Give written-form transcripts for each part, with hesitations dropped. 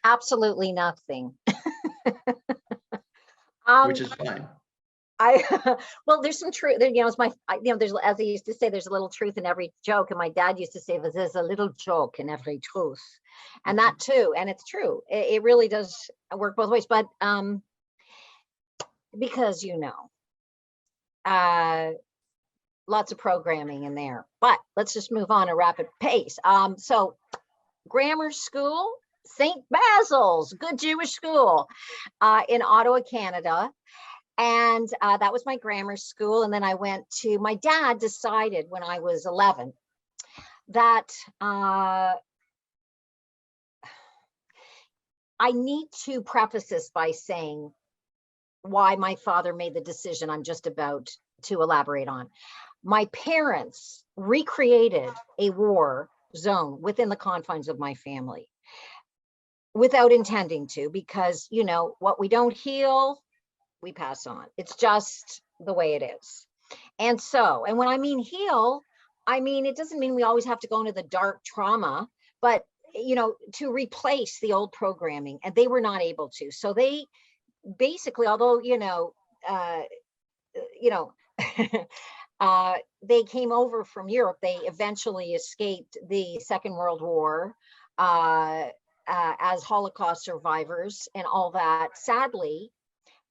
Absolutely nothing. which Um, is fine. I well, there's some truth. It's there's, as I used to say, there's a little truth in every joke, and my dad used to say, "There's a little joke in every truth," and that too, and it's true. It really does work both ways, but because uh, lots of programming in there. But let's just move on a rapid pace. So grammar school, St. Basil's, good Jewish school, in Ottawa, Canada. And that was my grammar school. And then I went to, my dad decided when I was 11 that I need to preface this by saying why my father made the decision I'm just about to elaborate on. My parents recreated a war zone within the confines of my family without intending to, because, what we don't heal, we pass on. It's just the way it is. And when I mean heal, I mean, it doesn't mean we always have to go into the dark trauma, but, to replace the old programming, and they were not able to. So they basically, although, uh, you know, they came over from Europe, they eventually escaped the Second World War, uh, as Holocaust survivors and all that. Sadly,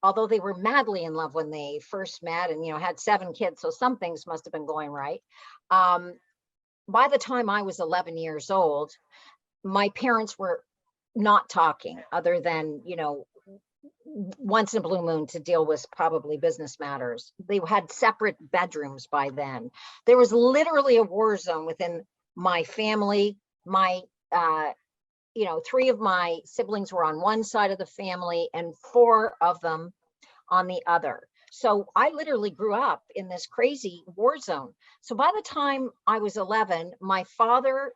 although they were madly in love when they first met, and had 7 kids, so some things must have been going right. Um, by the time I was 11 years old, my parents were not talking, other than once in a blue moon to deal with probably business matters. They had separate bedrooms by then. There was literally a war zone within my family. My 3 of my siblings were on one side of the family and 4 of them on the other. So I literally grew up in this crazy war zone. So by the time I was 11, my father,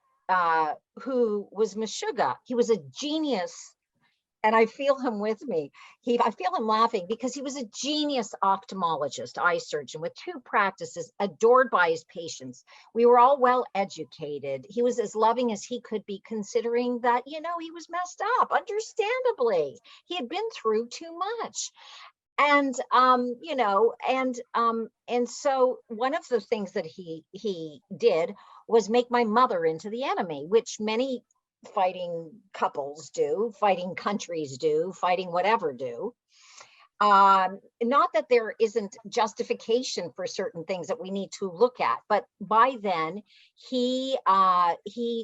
who was Meshuggah, he was a genius, and I feel him with me. I feel him laughing because he was a genius ophthalmologist, eye surgeon with 2 practices, adored by his patients. We were all well educated. He was as loving as he could be, considering that, he was messed up, understandably. He had been through too much. And so one of the things that he did was make my mother into the enemy, which many fighting couples do, fighting countries do, fighting whatever do. Not that there isn't justification for certain things that we need to look at, but by then he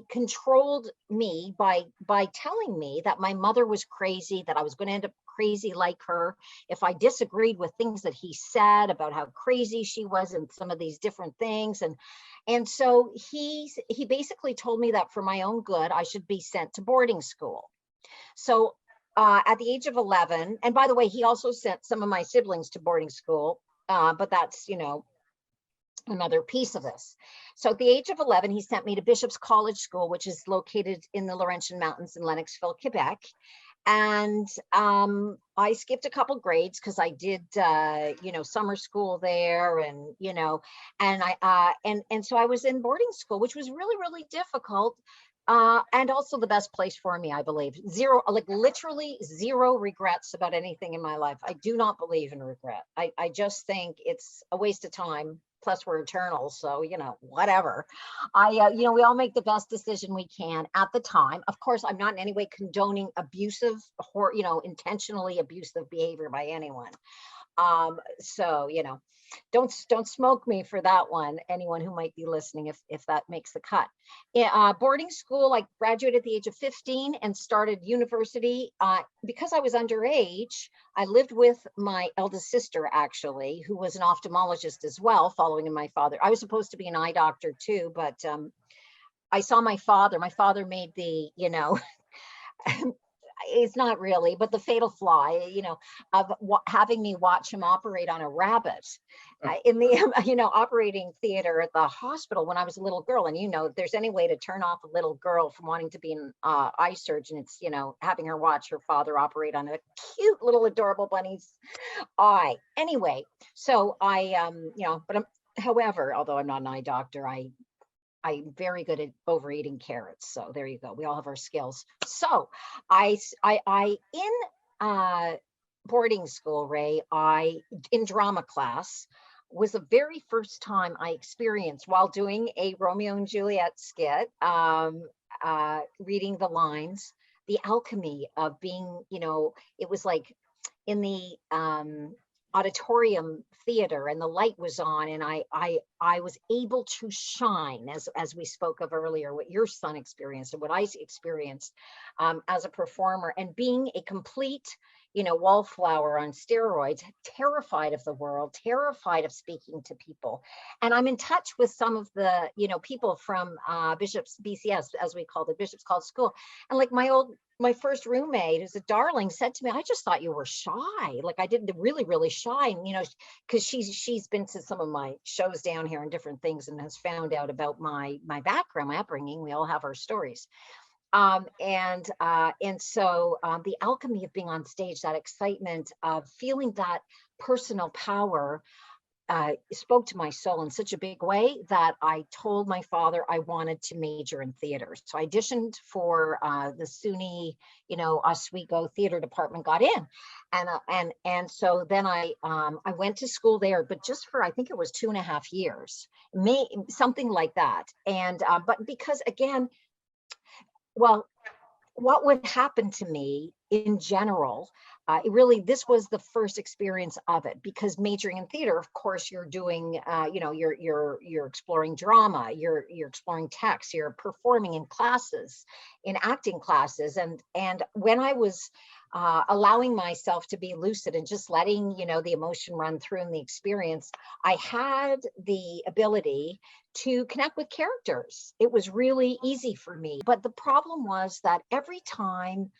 controlled me by telling me that my mother was crazy, that I was going to end up crazy like her if I disagreed with things that he said about how crazy she was and some of these different things. And so he basically told me that for my own good, I should be sent to boarding school. So at the age of 11, and by the way, he also sent some of my siblings to boarding school, but that's, another piece of this. So at the age of 11, he sent me to Bishop's College School, which is located in the Laurentian Mountains in Lennoxville, Quebec. And I skipped a couple grades because I did, summer school there, and and so I was in boarding school, which was really, really difficult. And also the best place for me, I believe. Zero, like literally zero regrets about anything in my life. I do not believe in regret. I just think it's a waste of time. Plus we're eternal, so whatever. We all make the best decision we can at the time. Of course, I'm not in any way condoning abusive or intentionally abusive behavior by anyone. So don't smoke me for that one, anyone who might be listening, if that makes the cut. Boarding school, I graduated at the age of 15 and started university. Because I was underage, I lived with my eldest sister, actually, who was an ophthalmologist as well, following in my father. I was supposed to be an eye doctor too, but I saw my father. My father made the, it's not really, but the fatal flaw, of having me watch him operate on a rabbit in the, operating theater at the hospital when I was a little girl. And, if there's any way to turn off a little girl from wanting to be an eye surgeon, it's, having her watch her father operate on a cute little adorable bunny's eye. Anyway, so I, but however, although I'm not an eye doctor, I I'm very good at overeating carrots. So there you go. We all have our skills. So I in boarding school, Ray, in drama class was the very first time I experienced, while doing a Romeo and Juliet skit, reading the lines, the alchemy of being, it was like in the auditorium theater, and the light was on, and I was able to shine, as we spoke of earlier, what your son experienced and what I experienced as a performer, and being a complete wallflower on steroids, terrified of the world, terrified of speaking to people. And I'm in touch with some of the people from Bishop's BCS, as we called it, Bishop's College School. And like my first roommate, who's a darling, said to me, I just thought you were shy. Like, I didn't really, really shy. And, because she's been to some of my shows down here and different things, and has found out about my background, my upbringing. We all have our stories. And so the alchemy of being on stage, that excitement of feeling that personal power, spoke to my soul in such a big way that I told my father I wanted to major in theater. So I auditioned for the SUNY, Oswego theater department, got in, and so then I went to school there, but just for, I think it was 2.5 years, something like that. And but because, again, well, what would happen to me in general, this was the first experience of it, because majoring in theater, of course, you're doing, you're exploring drama, you're exploring text, you're performing in classes, in acting classes. And when I was allowing myself to be lucid and just letting, the emotion run through in the experience, I had the ability to connect with characters. It was really easy for me. But the problem was that every time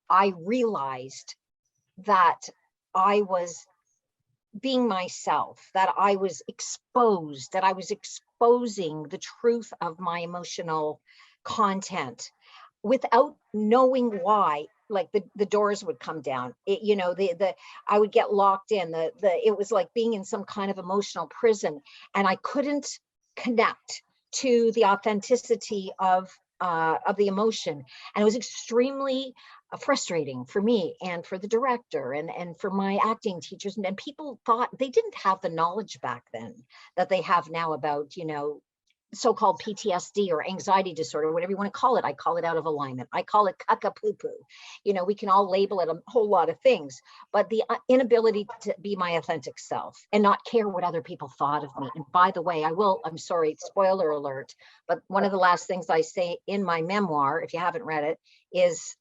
I realized that I was being myself, that I was exposed, that I was exposing the truth of my emotional content without knowing why, like the doors would come down. I would get locked in. It was like being in some kind of emotional prison, and I couldn't connect to the authenticity of the emotion. And it was extremely frustrating for me and for the director and for my acting teachers. And people thought they didn't have the knowledge back then that they have now about, so-called PTSD or anxiety disorder, whatever you want to call it. I call it out of alignment. I call it caca-poo-poo. We can all label it a whole lot of things, but the inability to be my authentic self and not care what other people thought of me. And by the way, I'm sorry, spoiler alert, but one of the last things I say in my memoir, if you haven't read it, is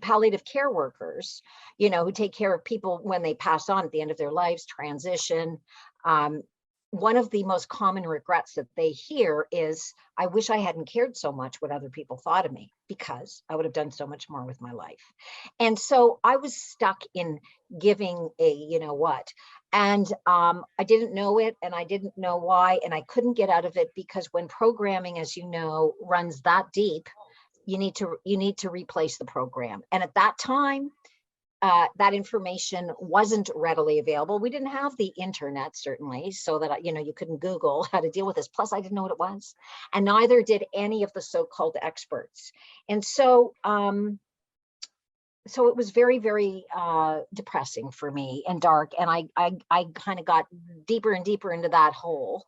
palliative care workers, who take care of people when they pass on at the end of their lives, transition. One of the most common regrets that they hear is, I wish I hadn't cared so much what other people thought of me, because I would have done so much more with my life. And so I was stuck in giving a, and I didn't know it, and I didn't know why, and I couldn't get out of it, because when programming, as you know, runs that deep, you need to replace the program. And at that time, that information wasn't readily available. We didn't have the internet, certainly, so that, you couldn't Google how to deal with this. Plus, I didn't know what it was. And neither did any of the so-called experts. And so, so it was very, very depressing for me and dark. And I kind of got deeper and deeper into that hole,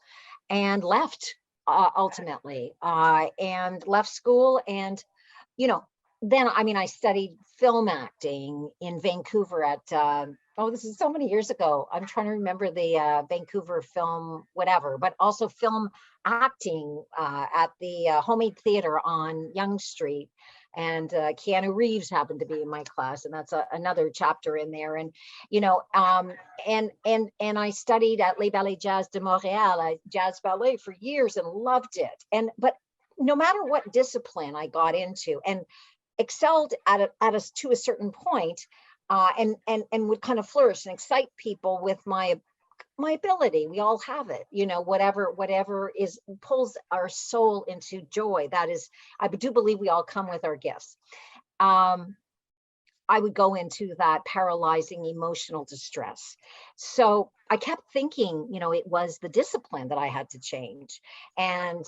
and left ultimately, and left school. And, then, I studied film acting in Vancouver at, this is so many years ago. I'm trying to remember the Vancouver film, whatever, but also film acting at the Homemade Theater on Yonge Street. And Keanu Reeves happened to be in my class, and that's another chapter in there. And, and I studied at Les Ballets Jazz de Montréal, jazz ballet, for years, and loved it. But no matter what discipline I got into, and excelled at us to a certain point, and would kind of flourish and excite people with my ability. We all have it, whatever pulls our soul into joy. That is, I do believe we all come with our gifts. I would go into that paralyzing emotional distress. So I kept thinking, it was the discipline that I had to change. And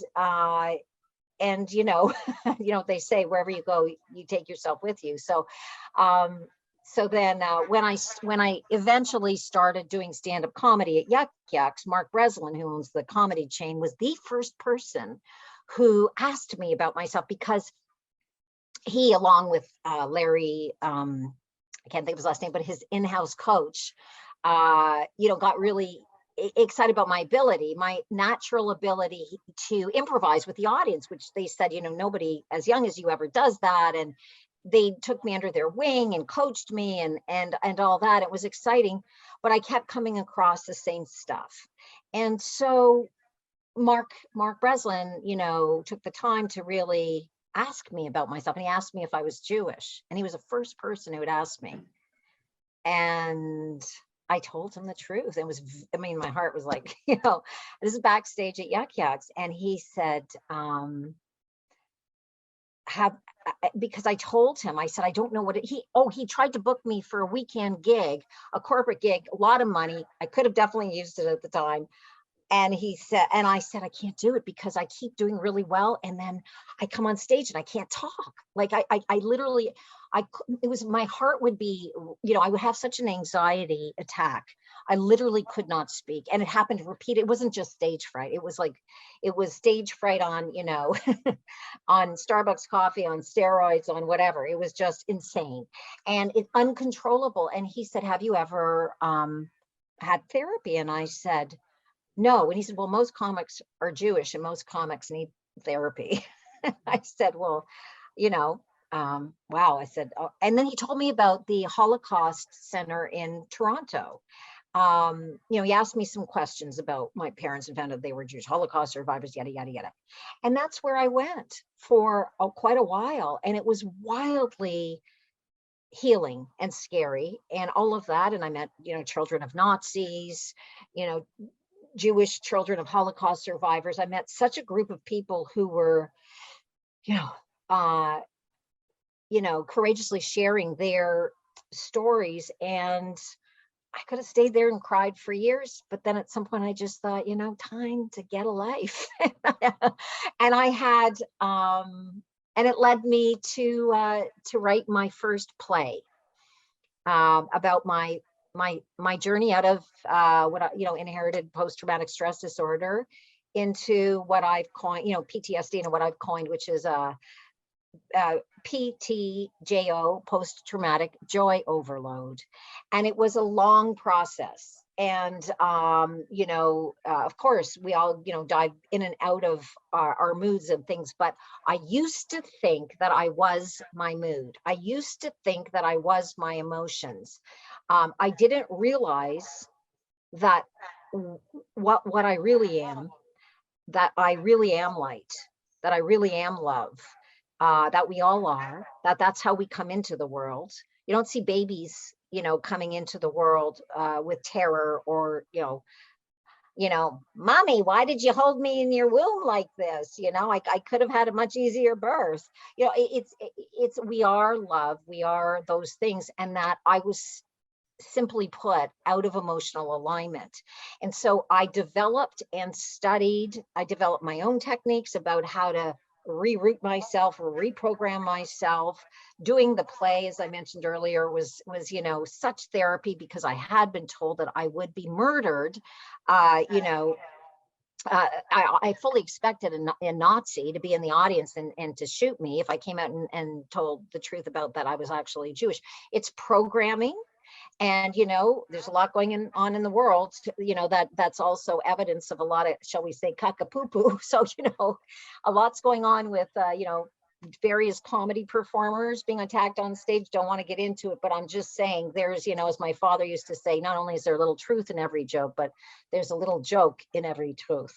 and they say wherever you go, you take yourself with you. So, so then when I eventually started doing stand-up comedy at Yuck Yucks, Mark Breslin, who owns the comedy chain, was the first person who asked me about myself, because he, along with Larry, I can't think of his last name, but his in-house coach, got really excited about my ability, my natural ability to improvise with the audience, which they said, nobody as young as you ever does that. And they took me under their wing and coached me and all that. It was exciting, but I kept coming across the same stuff. And so Mark Breslin, took the time to really ask me about myself. And he asked me if I was Jewish. And he was the first person who had asked me. And I told him the truth. It was, my heart was like, this is backstage at Yuck Yucks. And he said, because I told him, I said, I don't know what he tried to book me for a weekend gig, a corporate gig, a lot of money. I could have definitely used it at the time. And I said, I can't do it because I keep doing really well. And then I come on stage and I can't talk. Like I literally, it was, my heart would be, I would have such an anxiety attack. I literally could not speak. And it happened to repeat. It wasn't just stage fright. It was stage fright on, on Starbucks coffee, on steroids, on whatever. It was just insane and uncontrollable. And he said, have you ever had therapy? And I said, no. And he said, well, most comics are Jewish and most comics need therapy. I said, well, wow. I said, oh. And then he told me about the Holocaust Center in Toronto. He asked me some questions about my parents and found out they were Jewish Holocaust survivors, yada, yada, yada. And that's where I went for quite a while. And it was wildly healing and scary and all of that. And I met, children of Nazis, Jewish children of Holocaust survivors. I met such a group of people who were, courageously sharing their stories. And I could have stayed there and cried for years, but then at some point I just thought, time to get a life. And I had, and it led me to write my first play about my journey out of what I, inherited post-traumatic stress disorder into what I've coined, PTSD, and what I've coined, which is PTJO, post-traumatic joy overload. And it was a long process. And, of course, we all, dive in and out of our moods and things. But I used to think that I was my mood. I used to think that I was my emotions. I didn't realize that what I really am, that I really am light, that I really am love, that we all are, that's how we come into the world. You don't see babies, coming into the world with terror or, mommy, why did you hold me in your womb like this? I could have had a much easier birth. We are love, we are those things. And that I was simply put out of emotional alignment. And so I developed and studied, I developed my own techniques about how to reroute myself or reprogram myself. Doing the play, as I mentioned earlier, was such therapy, because I had been told that I would be murdered. I fully expected a Nazi to be in the audience and to shoot me if I came out and told the truth about that I was actually Jewish. It's programming. And, there's a lot going on in the world, that's also evidence of a lot of, shall we say, caca-poo-poo. So, a lot's going on with, various comedy performers being attacked on stage. Don't want to get into it, but I'm just saying there's, as my father used to say, not only is there a little truth in every joke, but there's a little joke in every truth.